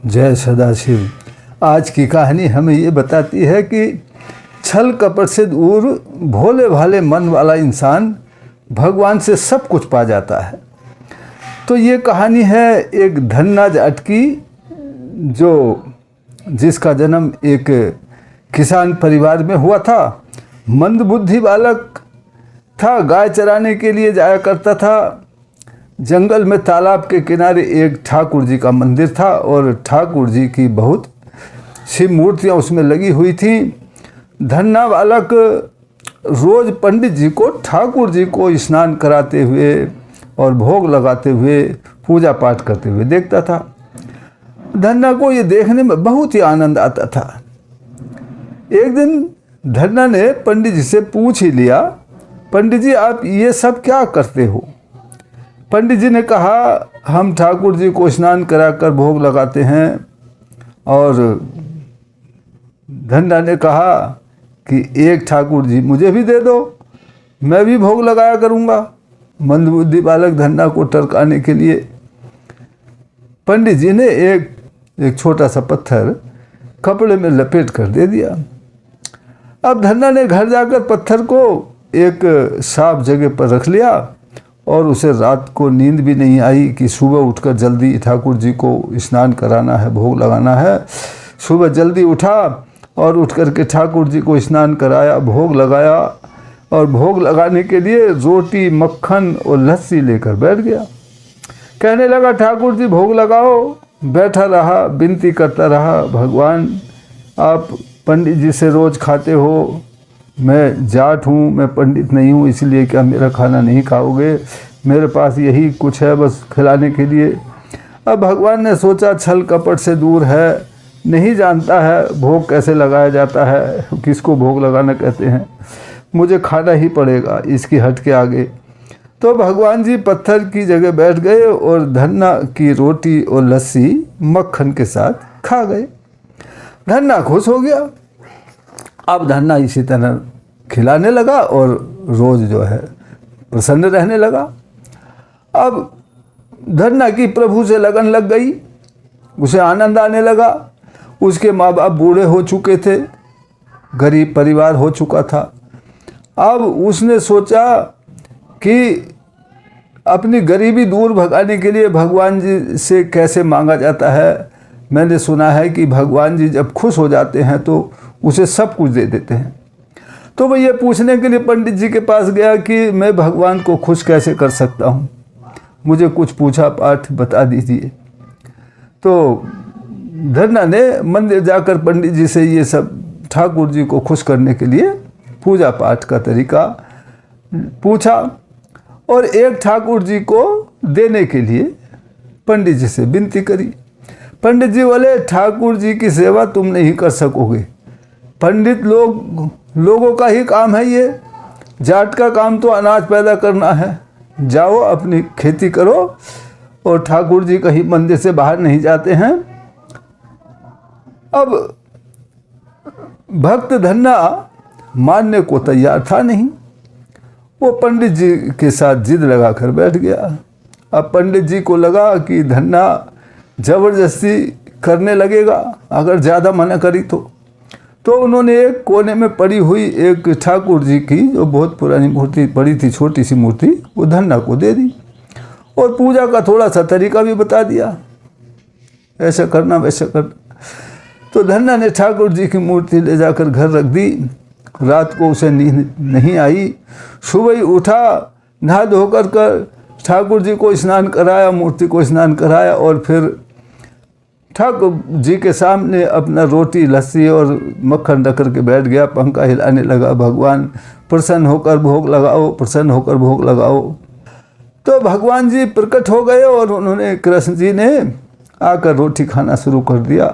जय सदाशिव। आज की कहानी हमें ये बताती है कि छल कपट से दूर भोले भाले मन वाला इंसान भगवान से सब कुछ पा जाता है। तो ये कहानी है एक धन्ना जाट की, जिसका जन्म एक किसान परिवार में हुआ था। मंदबुद्धि बालक था, गाय चराने के लिए जाया करता था। जंगल में तालाब के किनारे एक ठाकुर जी का मंदिर था और ठाकुर जी की बहुत सी मूर्तियाँ उसमें लगी हुई थीं। धन्ना बालक रोज़ पंडित जी को ठाकुर जी को स्नान कराते हुए और भोग लगाते हुए पूजा पाठ करते हुए देखता था। धन्ना को ये देखने में बहुत ही आनंद आता था। एक दिन धन्ना ने पंडित जी से पूछ ही लिया, पंडित जी आप ये सब क्या करते हो? पंडित जी ने कहा, हम ठाकुर जी को स्नान कराकर भोग लगाते हैं। और धन्ना ने कहा कि एक ठाकुर जी मुझे भी दे दो, मैं भी भोग लगाया करूँगा। मंदबुद्धि बालक धन्ना को टरकाने के लिए पंडित जी ने एक छोटा सा पत्थर कपड़े में लपेट कर दे दिया। अब धन्ना ने घर जाकर पत्थर को एक साफ जगह पर रख लिया और उसे रात को नींद भी नहीं आई कि सुबह उठकर जल्दी ठाकुर जी को स्नान कराना है, भोग लगाना है। सुबह जल्दी उठा और उठ कर के ठाकुर जी को स्नान कराया, भोग लगाया और भोग लगाने के लिए रोटी, मक्खन और लस्सी लेकर बैठ गया। कहने लगा, ठाकुर जी भोग लगाओ। बैठा रहा, विनती करता रहा, भगवान आप पंडित जी से रोज़ खाते हो, मैं जाट हूँ, मैं पंडित नहीं हूँ, इसलिए क्या मेरा खाना नहीं खाओगे? मेरे पास यही कुछ है बस खिलाने के लिए। अब भगवान ने सोचा छल कपट से दूर है, नहीं जानता है भोग कैसे लगाया जाता है, किसको भोग लगाना कहते हैं, मुझे खाना ही पड़ेगा इसकी हट के आगे। तो भगवान जी पत्थर की जगह बैठ गए और धन्ना की रोटी और लस्सी मक्खन के साथ खा गए। धन्ना खुश हो गया। अब धन्ना इसी तरह खिलाने लगा और रोज़ प्रसन्न रहने लगा। अब धन्ना की प्रभु से लगन लग गई, उसे आनंद आने लगा। उसके माँ बाप बूढ़े हो चुके थे, गरीब परिवार हो चुका था। अब उसने सोचा कि अपनी गरीबी दूर भगाने के लिए भगवान जी से कैसे मांगा जाता है। मैंने सुना है कि भगवान जी जब खुश हो जाते हैं तो उसे सब कुछ दे देते हैं। तो वह ये पूछने के लिए पंडित जी के पास गया कि मैं भगवान को खुश कैसे कर सकता हूँ, मुझे कुछ पूछा पाठ बता दीजिए। तो धन्ना ने मंदिर जाकर पंडित जी से ये सब ठाकुर जी को खुश करने के लिए पूजा पाठ का तरीका पूछा और एक ठाकुर जी को देने के लिए पंडित जी से विनती करी। पंडित जी बोले, ठाकुर जी की सेवा तुम नहीं कर सकोगे, पंडित लोगों का ही काम है ये, जाट का काम तो अनाज पैदा करना है, जाओ अपनी खेती करो। और ठाकुर जी कहीं मंदिर से बाहर नहीं जाते हैं। अब भक्त धन्ना मानने को तैयार था नहीं, वो पंडित जी के साथ जिद लगा कर बैठ गया। अब पंडित जी को लगा कि धन्ना ज़बरदस्ती करने लगेगा अगर ज़्यादा मना करी तो उन्होंने एक कोने में पड़ी हुई एक ठाकुर जी की जो बहुत पुरानी मूर्ति पड़ी थी, छोटी सी मूर्ति, वो धन्ना को दे दी और पूजा का थोड़ा सा तरीका भी बता दिया, ऐसा करना वैसा करना। तो धन्ना ने ठाकुर जी की मूर्ति ले जाकर घर रख दी। रात को उसे नींद नहीं आई। सुबह ही उठा, नहा धोकर ठाकुर जी को स्नान कराया, मूर्ति को स्नान कराया और फिर ठाकुर जी के सामने अपना रोटी, लस्सी और मक्खन रख करके बैठ गया। पंखा हिलाने लगा, भगवान प्रसन्न होकर भोग लगाओ, प्रसन्न होकर भोग लगाओ। तो भगवान जी प्रकट हो गए और उन्होंने, कृष्ण जी ने आकर रोटी खाना शुरू कर दिया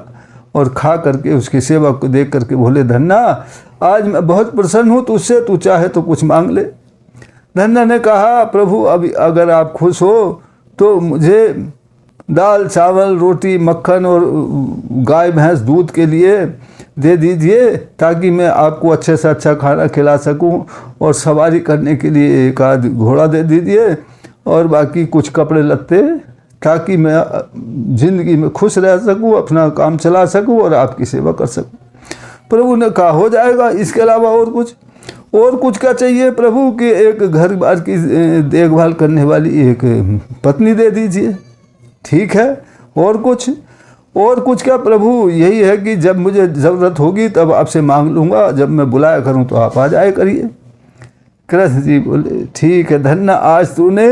और खा करके उसकी सेवा को देख करके बोले, धन्ना आज मैं बहुत प्रसन्न हूँ तुझसे, तू चाहे तो कुछ मांग ले। धन्ना ने कहा, प्रभु अभी अगर आप खुश हो तो मुझे दाल, चावल, रोटी, मक्खन और गाय भैंस दूध के लिए दे दीजिए ताकि मैं आपको अच्छे से अच्छा खाना खिला सकूं और सवारी करने के लिए एक आध घोड़ा दे दीजिए और बाकी कुछ कपड़े लत्ते ताकि मैं ज़िंदगी में खुश रह सकूं, अपना काम चला सकूं और आपकी सेवा कर सकूं। प्रभु ने कहा हो जाएगा, इसके अलावा और कुछ क्या चाहिए प्रभु? कि एक घर बार की देखभाल करने वाली एक पत्नी दे दीजिए। ठीक है, और कुछ क्या प्रभु? यही है कि जब मुझे ज़रूरत होगी तब आपसे मांग लूँगा, जब मैं बुलाया करूँ तो आप आ जाए करिए। कृष्ण जी बोले ठीक है, धन्य आज तूने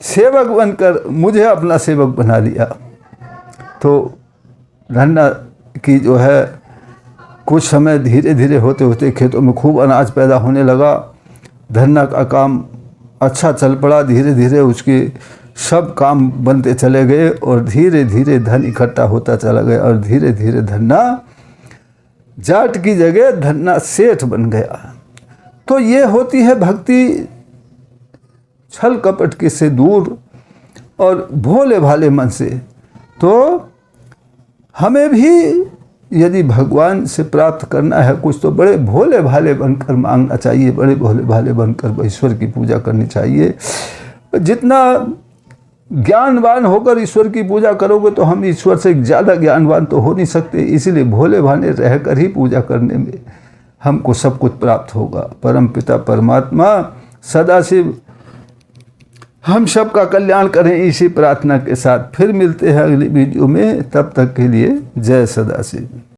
सेवक बनकर मुझे अपना सेवक बना लिया। तो धन्य की जो है कुछ समय धीरे धीरे होते होते खेतों में खूब अनाज पैदा होने लगा। धन्य का काम अच्छा चल पड़ा, धीरे धीरे उसके सब काम बनते चले गए और धीरे धीरे धन इकट्ठा होता चला गया और धीरे धीरे धन्य जाट की जगह धन्य सेठ बन गया। तो ये होती है भक्ति, छल कपट के से दूर और भोले भाले मन से। तो हमें भी यदि भगवान से प्राप्त करना है कुछ तो बड़े भोले भाले बनकर मांगना चाहिए, बड़े भोले भाले बनकर ईश्वर की पूजा करनी चाहिए। जितना ज्ञानवान होकर ईश्वर की पूजा करोगे तो हम ईश्वर से ज़्यादा ज्ञानवान तो हो नहीं सकते, इसीलिए भोले भाले रहकर ही पूजा करने में हमको सब कुछ प्राप्त होगा। परम पिता परमात्मा सदाशिव हम सब का कल्याण करें, इसी प्रार्थना के साथ फिर मिलते हैं अगली वीडियो में। तब तक के लिए जय सदाशिव।